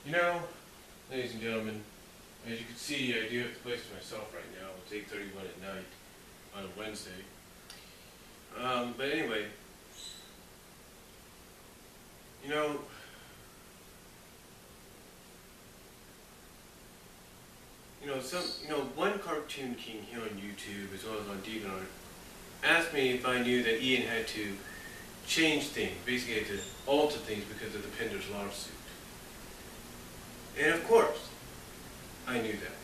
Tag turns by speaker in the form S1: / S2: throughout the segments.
S1: You know, ladies and gentlemen, as you can see, I do have the place to myself right now. It's 8:31 at night on a Wednesday. But anyway, you know, one cartoon king here on YouTube, as well as on DeviantArt, asked me if I knew that Ian had to change things, basically had to alter things because of the Penders Lawsuit. And of course, I knew that.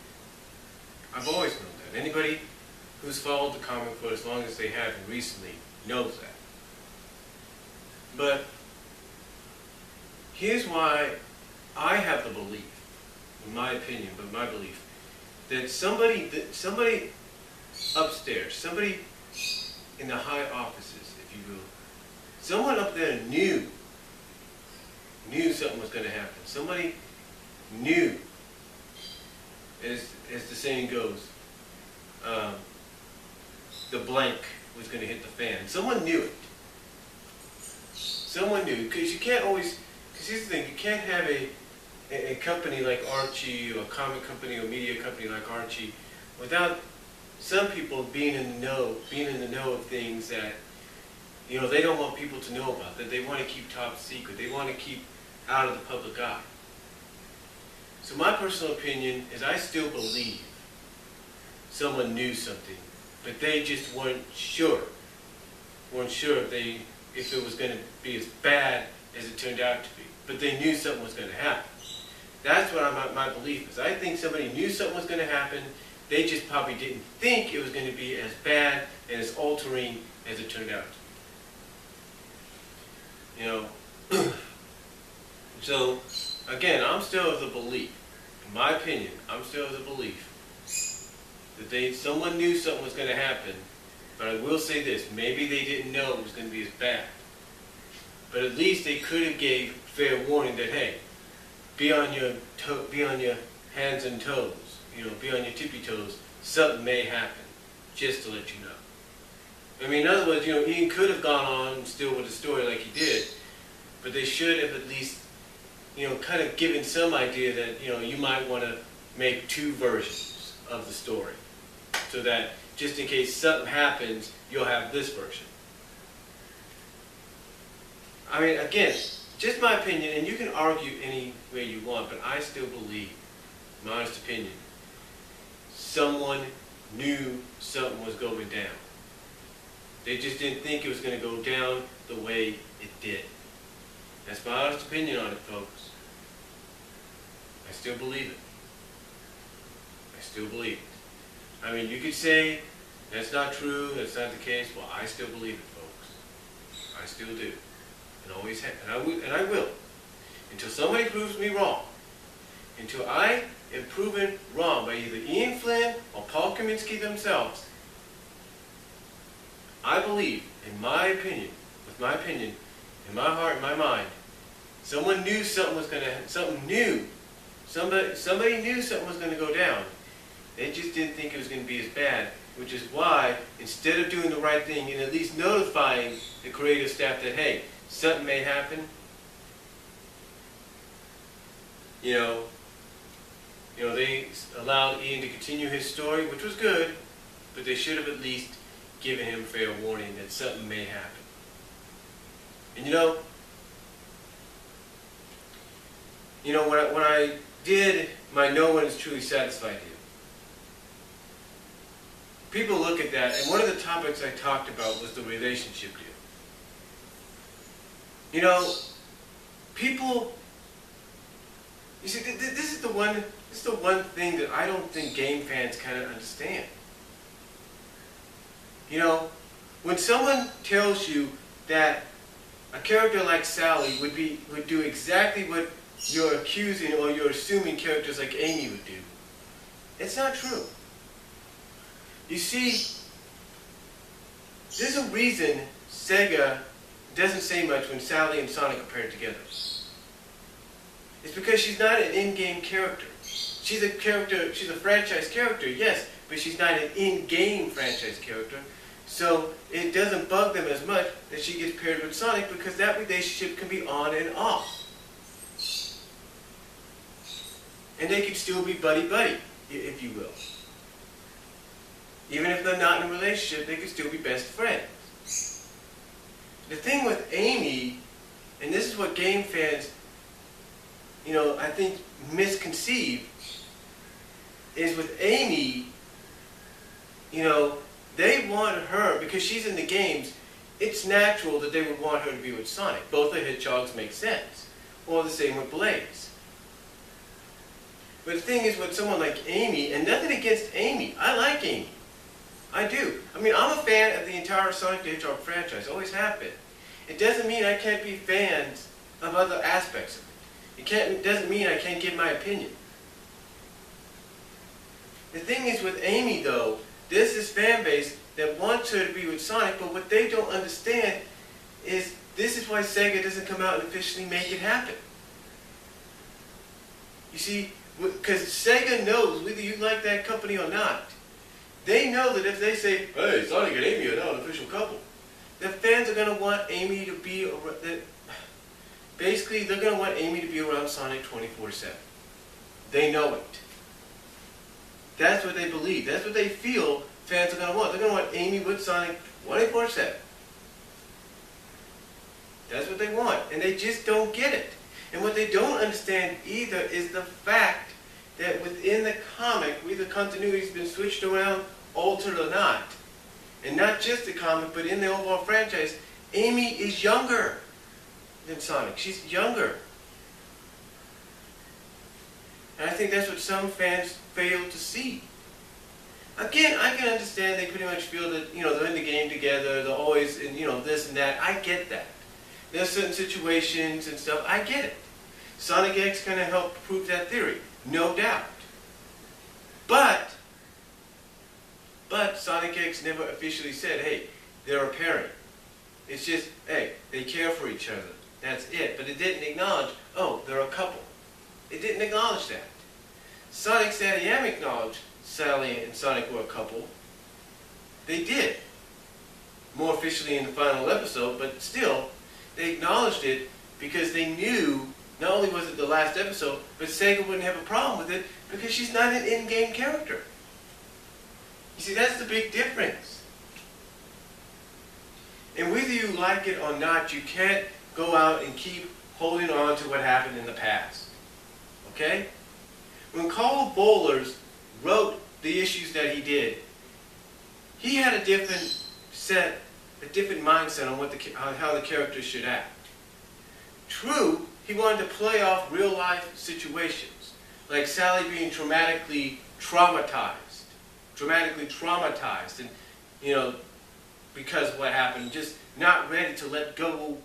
S1: I've always known that. Anybody who's followed the comic for as long as they have recently knows that. But here's why I have the belief, in my opinion, but my belief, that somebody upstairs, somebody in the high offices, if you will, someone up there knew something was going to happen. Somebody knew, as the saying goes, the blank was going to hit the fan. Someone knew it. Someone knew, because you can't always, because here's the thing, you can't have a company like Archie, or a comic company or media company like Archie, without some people being in the know of things that, they don't want people to know about, that they want to keep top secret, they want to keep out of the public eye. So my personal opinion is I still believe someone knew something, but they just weren't sure if it was going to be as bad as it turned out to be. But they knew something was going to happen. That's what my belief is. I think somebody knew something was going to happen. They just probably didn't think it was going to be as bad and as altering as it turned out to be. So, again, I'm still of the belief, in my opinion, I'm still of the belief that someone knew something was going to happen, but I will say this, maybe they didn't know it was going to be as bad. But at least they could have gave fair warning that, hey, be on your hands and toes, be on your tippy toes, something may happen, just to let you know. I mean, in other words, Ian could have gone on still with the story like he did, but they should have at least, kind of given some idea that, you might want to make two versions of the story, so that just in case something happens, you'll have this version. I mean, again, just my opinion, and you can argue any way you want, but I still believe, my honest opinion, someone knew something was going down. They just didn't think it was going to go down the way it did. That's my honest opinion on it, folks. I still believe it. I still believe it. I mean, you could say, that's not true, that's not the case. Well, I still believe it, folks. I still do. And always have. And I will. Until somebody proves me wrong. Until I am proven wrong by either Ian Flynn or Paul Kaminsky themselves, I believe, in my opinion, with my opinion, in my heart, in my mind, someone knew something was going to, somebody knew something was going to go down. They just didn't think it was going to be as bad, which is why, instead of doing the right thing and at least notifying the creative staff that, hey, something may happen, they allowed Ian to continue his story, which was good, but they should have at least given him fair warning that something may happen. And when I did my No One Is Truly Satisfied deal, people look at that, and one of the topics I talked about was the relationship deal. People, you see, this is the one thing that I don't think game fans kind of understand. When someone tells you that a character like Sally would do exactly what you're accusing or you're assuming characters like Amy would do, it's not true. You see, there's a reason Sega doesn't say much when Sally and Sonic are paired together. It's because she's not an in-game character. She's a franchise character, yes, but she's not an in-game franchise character. So it doesn't bug them as much that she gets paired with Sonic, because that relationship can be on and off. And they could still be buddy-buddy, if you will. Even if they're not in a relationship, they could still be best friends. The thing with Amy, and this is what game fans, I think misconceive, is with Amy, they want her, because she's in the games, it's natural that they would want her to be with Sonic. Both the Hedgehogs make sense. Or the same with Blaze. But the thing is with someone like Amy, and nothing against Amy, I like Amy. I do. I mean, I'm a fan of the entire Sonic the Hedgehog franchise, always have been. It doesn't mean I can't be fans of other aspects of it. It doesn't mean I can't give my opinion. The thing is with Amy, though, there's this fan base that wants her to be with Sonic, but what they don't understand is this is why Sega doesn't come out and officially make it happen. You see, because Sega knows, whether you like that company or not, they know that if they say, hey, Sonic and Amy are now an official couple, the fans are going to want Amy to be, basically, they're going to want Amy to be around Sonic 24/7. They know it. That's what they believe. That's what they feel fans are going to want. They're going to want Amy with Sonic 24/7. That's what they want. And they just don't get it. And what they don't understand either is the fact that within the comic, the continuity's been switched around, altered or not. And not just the comic, but in the overall franchise, Amy is younger than Sonic. She's younger. And I think that's what some fans fail to see. Again, I can understand they pretty much feel that, they're in the game together, they're always in, this and that. I get that. There's certain situations and stuff, I get it. Sonic X kind of helped prove that theory, no doubt. But Sonic X never officially said, hey, they're a pairing. It's just, hey, they care for each other. That's it. But it didn't acknowledge, oh, they're a couple. It didn't acknowledge that. Sonic Sadiyama acknowledged Sally and Sonic were a couple. They did. More officially in the final episode, but still, they acknowledged it because they knew not only was it the last episode, but Sega wouldn't have a problem with it because she's not an in-game character. You see, that's the big difference. And whether you like it or not, you can't go out and keep holding on to what happened in the past. Okay? When Carl Bollers wrote the issues that he did, he had a different mindset on how the characters should act. True, he wanted to play off real life situations, like Sally being dramatically traumatized, and because of what happened, just not ready to let go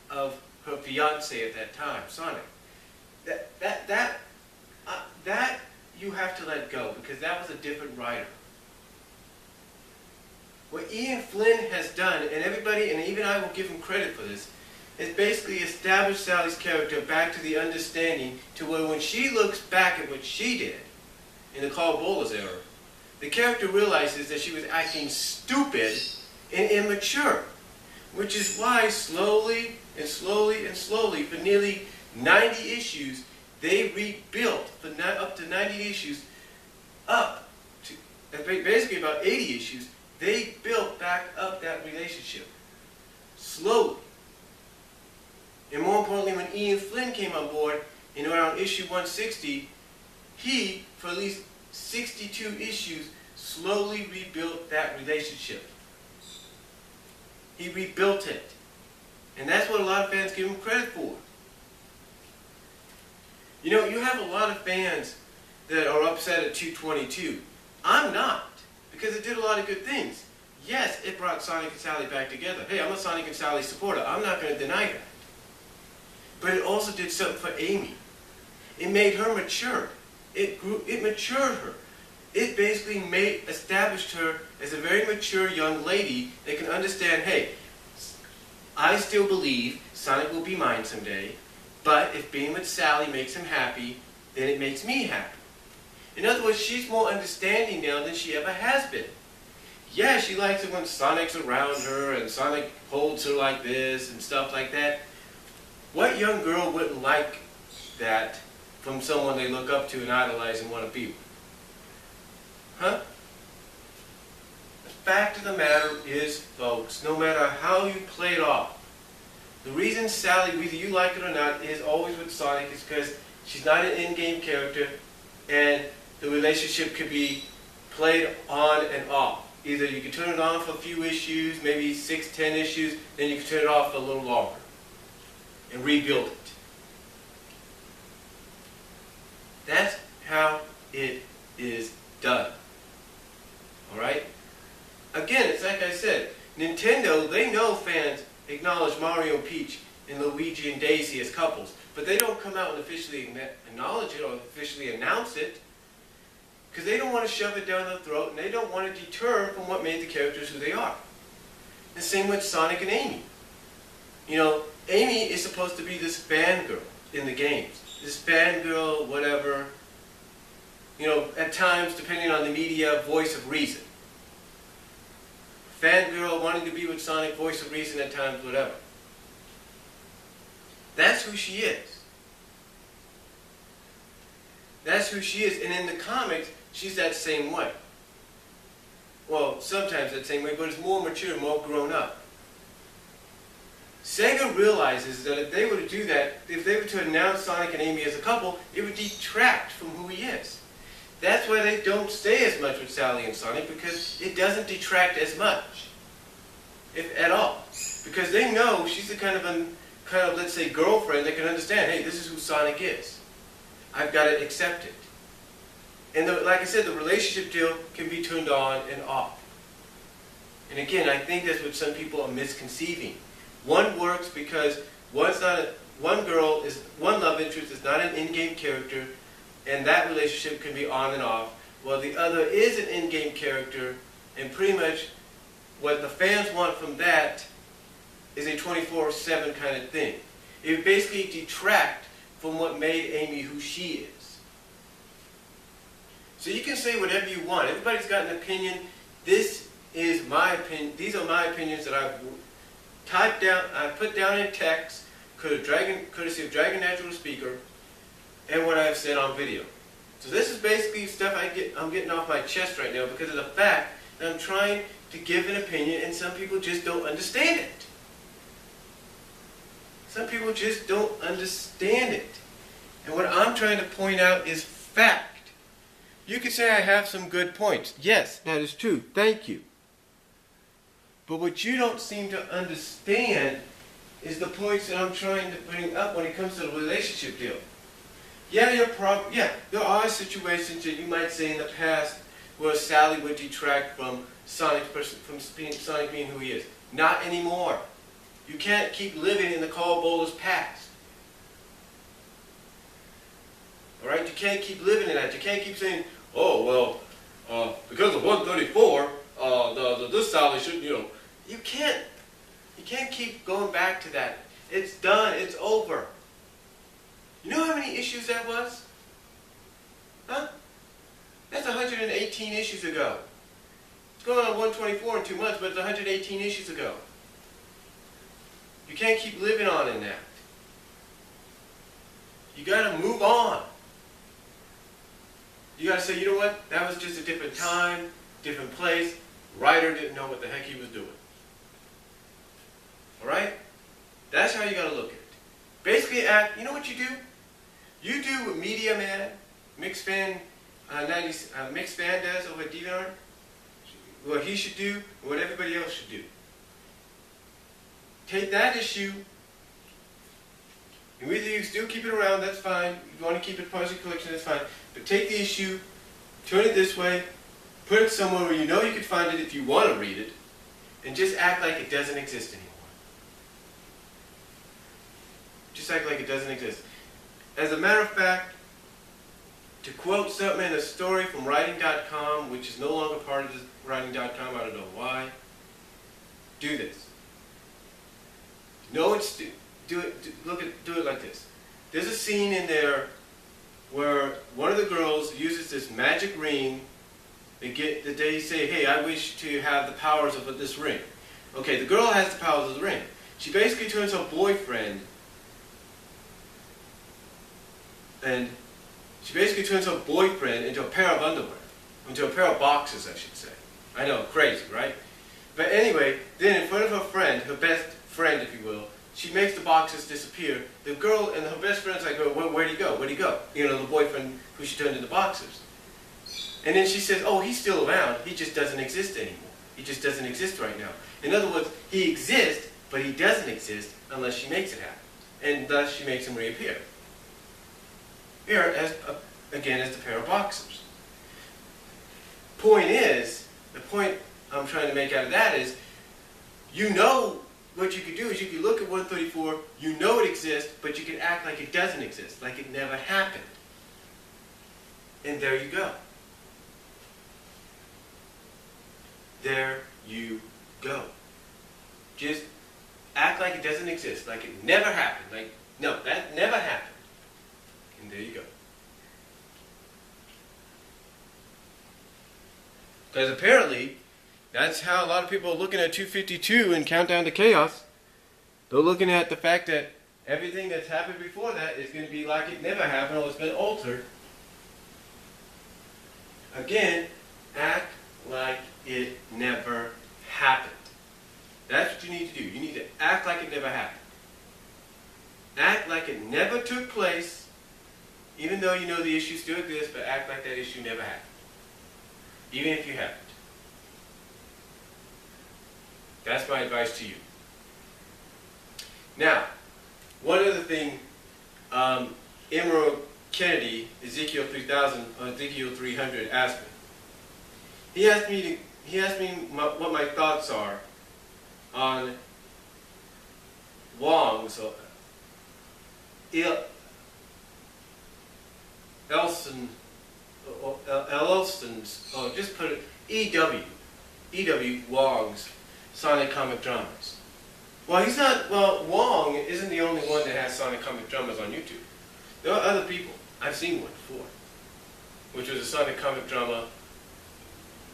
S1: of her fiance at that time, Sonic. That you have to let go, because that was a different writer. What Ian Flynn has done, and everybody, and even I will give him credit for this, is basically establish Sally's character back to the understanding to where when she looks back at what she did in the Carl Bollers era, the character realizes that she was acting stupid and immature, which is why slowly and slowly and slowly, for nearly 90 issues, they rebuilt up to 90 issues, up to basically about 80 issues, they built back up that relationship. Slowly. And more importantly, when Ian Flynn came on board, in around issue 160, he, for at least 62 issues, slowly rebuilt that relationship. He rebuilt it. And that's what a lot of fans give him credit for. You have a lot of fans that are upset at 222. I'm not, because it did a lot of good things. Yes, it brought Sonic and Sally back together. Hey, I'm a Sonic and Sally supporter. I'm not going to deny that. But it also did something for Amy. It made her mature. It matured her. It basically established her as a very mature young lady that can understand, hey, I still believe Sonic will be mine someday, but if being with Sally makes him happy, then it makes me happy. In other words, she's more understanding now than she ever has been. Yeah, she likes it when Sonic's around her and Sonic holds her like this and stuff like that. What young girl wouldn't like that from someone they look up to and idolize and want to be with. Huh? The fact of the matter is, folks, no matter how you play it off, the reason Sally, whether you like it or not, is always with Sonic is because she's not an in-game character, and the relationship could be played on and off. Either you can turn it on for a few issues, maybe 6, 10 issues, then you can turn it off for a little longer and rebuild it. That's how it is done. Alright? Again, it's like I said, Nintendo, they know fans acknowledge Mario and Peach and Luigi and Daisy as couples, but they don't come out and officially acknowledge it or officially announce it, because they don't want to shove it down their throat, and they don't want to deter from what made the characters who they are. The same with Sonic and Amy. You know, Amy is supposed to be this fangirl in the games. This fangirl, whatever, you know, at times, depending on the media, voice of reason. Fangirl wanting to be with Sonic, voice of reason at times, whatever. That's who she is. That's who she is. And in the comics, she's that same way. Well, sometimes that same way, but it's more mature, more grown up. Sega realizes that if they were to do that, if they were to announce Sonic and Amy as a couple, it would detract from who he is. That's why they don't stay as much with Sally and Sonic, because it doesn't detract as much, if at all. Because they know she's the kind of, let's say, girlfriend that can understand, hey, this is who Sonic is. I've got to accept it. And like I said, the relationship deal can be turned on and off. And again, I think that's what some people are misconceiving. One works because one love interest is not an in-game character, and that relationship can be on and off, while the other is an in-game character, and pretty much what the fans want from that is a 24/7 kind of thing. It would basically detract from what made Amy who she is. So you can say whatever you want. Everybody's got an opinion. This is my opinion. These are my opinions that I've typed down, I put down in text, courtesy of Dragon Natural Speaker, and what I've said on video. So this is basically stuff I'm getting off my chest right now because of the fact that I'm trying to give an opinion and some people just don't understand it. Some people just don't understand it. And what I'm trying to point out is fact. You could say I have some good points. Yes, that is true. Thank you. But what you don't seem to understand is the points that I'm trying to bring up when it comes to the relationship deal. Yeah, there are situations that you might say in the past where Sally would detract from Sonic being who he is. Not anymore. You can't keep living in the Carl Bowler's past. Alright? You can't keep living in that. You can't keep saying, oh, well, because of 134, this Sally shouldn't, you know. You can't keep going back to that. It's done. It's over. You know how many issues that was? Huh? That's 118 issues ago. It's going on 124 in 2 months, but it's 118 issues ago. You can't keep living on in that. You got to move on. You got to say, you know what? That was just a different time, different place. Writer didn't know what the heck he was doing. Alright? That's how you got to look at it. Basically, you know what you do? You do what Media Man, Mixed Fan does over at DeviantArt. What he should do, and what everybody else should do. Take that issue, and whether you still keep it around, that's fine. If you want to keep it part of your collection, that's fine. But take the issue, turn it this way, put it somewhere where you know you could find it if you want to read it, and just act like it doesn't exist anymore. Just act like it doesn't exist. As a matter of fact, to quote something in a story from Writing.com, which is no longer part of Writing.com, I don't know why, do this. Do it like this. There's a scene in there where one of the girls uses this magic ring. They say, hey, I wish to have the powers of this ring. Okay, the girl has the powers of the ring. She basically turns her boyfriend and She basically turns her boyfriend into a pair of underwear. Into a pair of boxers, I should say. I know, crazy, right? But anyway, then in front of her friend, her best friend, if you will, she makes the boxers disappear. The girl and her best friend's like, where'd he go? Where'd he go? You know, the boyfriend who she turned into boxers. And then she says, oh, he's still around. He just doesn't exist anymore. He just doesn't exist right now. In other words, he exists, but he doesn't exist unless she makes it happen. And thus she makes him reappear. Here, again, as the pair of boxers. The point I'm trying to make out of that is, you know what you could do is you could look at 134, you know it exists, but you can act like it doesn't exist, like it never happened. And there you go. There you go. Just act like it doesn't exist, like it never happened. Like, no, that never happened. And there you go. Because apparently, that's how a lot of people are looking at 252 and Countdown to Chaos. They're looking at the fact that everything that's happened before that is going to be like it never happened or it's been altered. Again, act like it never happened. That's what you need to do. You need to act like it never happened. Act like it never took place, even though you know the issue still exists, but act like that issue never happened. Even if you haven't. That's my advice to you. Now, one other thing, Emerald Kennedy, Ezekiel 3000, or Ezekiel 300, asked me. He asked me what my thoughts are on Wong's, or Elston's, just put it, E.W. Wong's Sonic Comic Dramas. Wong isn't the only one that has Sonic Comic Dramas on YouTube. There are other people. I've seen one before, which was a Sonic Comic Drama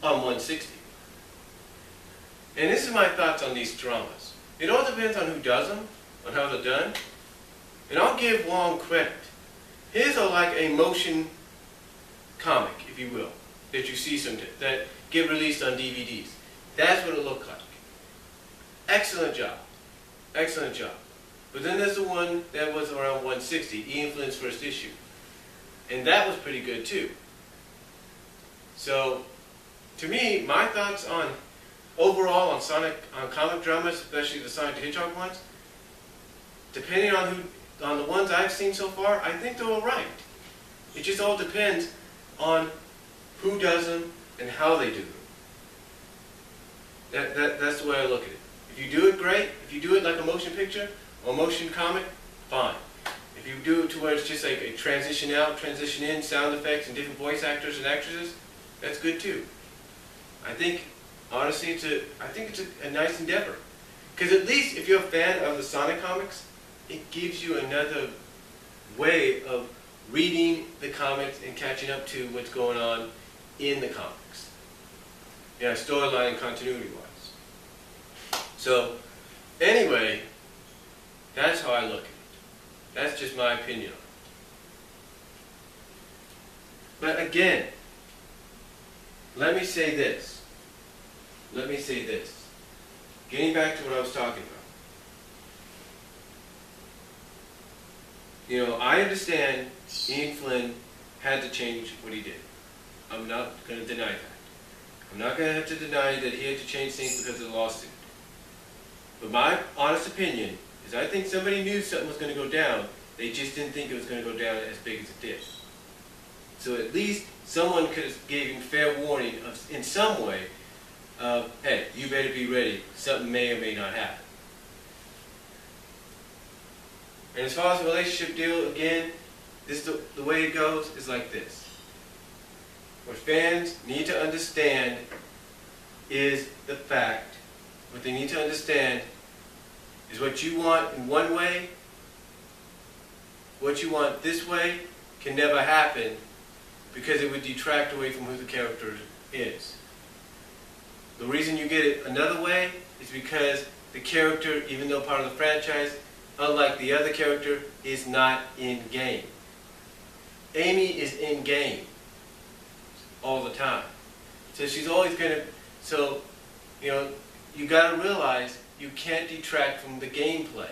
S1: on 160. And this is my thoughts on these dramas. It all depends on who does them, on how they're done. And I'll give Wong credit. His are like a motion comic, if you will, that you see that get released on DVDs. That's what it looked like. Excellent job. Excellent job. But then there's the one that was around 160, E-Influence First Issue. And that was pretty good too. So, to me, my thoughts on overall on comic dramas, especially the Sonic the Hedgehog ones, depending on the ones I've seen so far, I think they're all right. It just all depends on who does them and how they do them. That's the way I look at it. If you do it, great. If you do it like a motion picture or motion comic, fine. If you do it to where it's just like a transition out, transition in, sound effects, and different voice actors and actresses, that's good too. I think, honestly, it's a nice endeavor. Because at least if you're a fan of the Sonic comics, it gives you another way of reading the comics and catching up to what's going on in the comics. Yeah, storyline and continuity-wise. So, anyway, that's how I look at it. That's just my opinion on it. But again, let me say this. Getting back to what I was talking about. You know, I understand Ian Flynn had to change what he did. I'm not going to deny that. I'm not going to have to deny that he had to change things because of the lawsuit. But my honest opinion is I think somebody knew something was going to go down. They just didn't think it was going to go down as big as it did. So at least someone could have gave him fair warning in some way of, hey, you better be ready. Something may or may not happen. And as far as the relationship deal, again, the way it goes is like this. What fans need to understand is the fact. What they need to understand is what you want in one way, what you want this way can never happen because it would detract away from who the character is. The reason you get it another way is because the character, even though part of the franchise, unlike the other character, is not in game. Amy is in game all the time. So she's always going to, so, you got to realize you can't detract from the gameplay.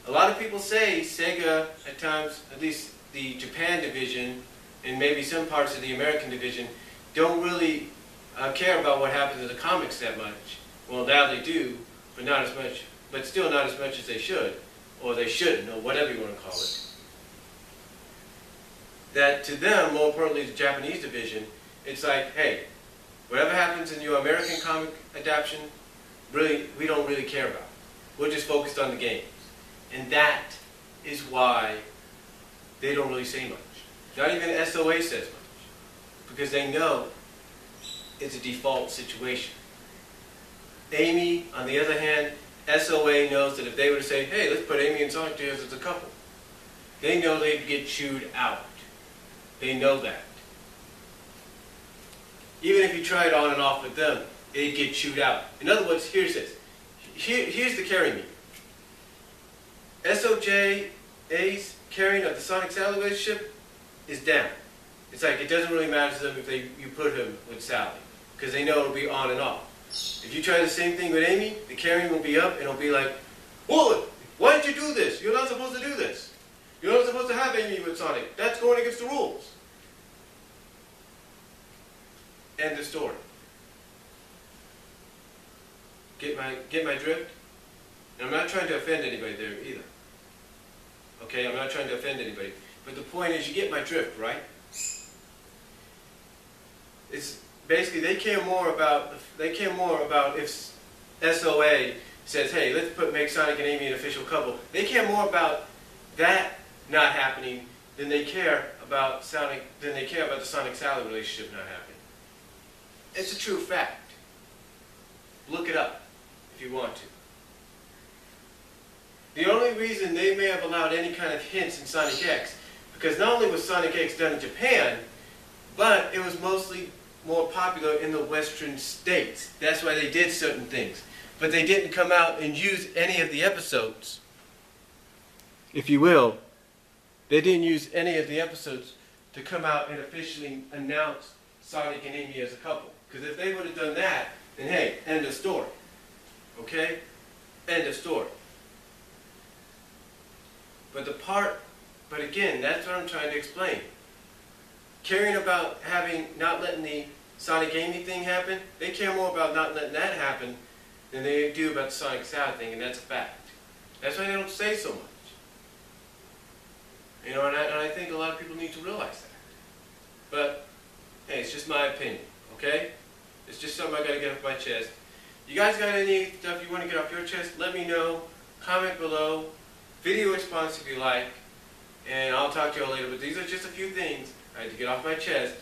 S1: A lot of people say Sega, at times, at least the Japan division, and maybe some parts of the American division, don't really care about what happens in the comics that much. Well, now they do, but not as much, but still not as much as they should, or they shouldn't, or whatever you want to call it. That to them, more importantly the Japanese division, it's like, hey, whatever happens in your American comic adaptation, really, we don't really care about. We're just focused on the games. And that is why they don't really say much. Not even SOA says much. Because they know it's a default situation. Amy, on the other hand, SOA knows that if they were to say, hey, let's put Amy and Sonic together as a couple, they know they'd get chewed out. They know that. Even if you tried on and off with them, they'd get chewed out. In other words, here's this. Here's the carry me. SOJA's carrying of the Sonic Sally relationship is down. It's like it doesn't really matter to them if you put him with Sally, because they know it'll be on and off. If you try the same thing with Amy, the carrying will be up and it'll be like, whoa, why did you do this? You're not supposed to do this. You're not supposed to have Amy with Sonic. That's going against the rules. End of story. Get my drift? And I'm not trying to offend anybody there either. Okay, I'm not trying to offend anybody. But the point is, you get my drift, right? It's basically they care more about if SOA says, hey, let's make Sonic and Amy an official couple. They care more about that not happening than they care about the Sonic Sally relationship not happening. It's a true fact. Look it up if you want to. The only reason they may have allowed any kind of hints in Sonic X, because not only was Sonic X done in Japan, but it was mostly more popular in the Western states. That's why they did certain things. But they didn't come out and use any of the episodes, if you will. They didn't use any of the episodes to come out and officially announce Sonic and Amy as a couple. Because if they would have done that, then hey, end of story. Okay? End of story. But again, that's what I'm trying to explain. Caring about not letting the Sonic Amy thing happen, they care more about not letting that happen than they do about the Sonic Sally thing, and that's a fact. That's why they don't say so much. And I think a lot of people need to realize that. But, hey, it's just my opinion, okay? It's just something I got to get off my chest. You guys got any stuff you want to get off your chest? Let me know. Comment below. Video response if you like. And I'll talk to you all later. But these are just a few things I had to get off my chest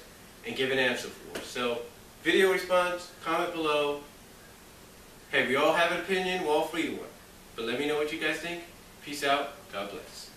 S1: and give an answer for. So, video response, comment below. Hey, we all have an opinion. We're all free to one. But let me know what you guys think. Peace out. God bless.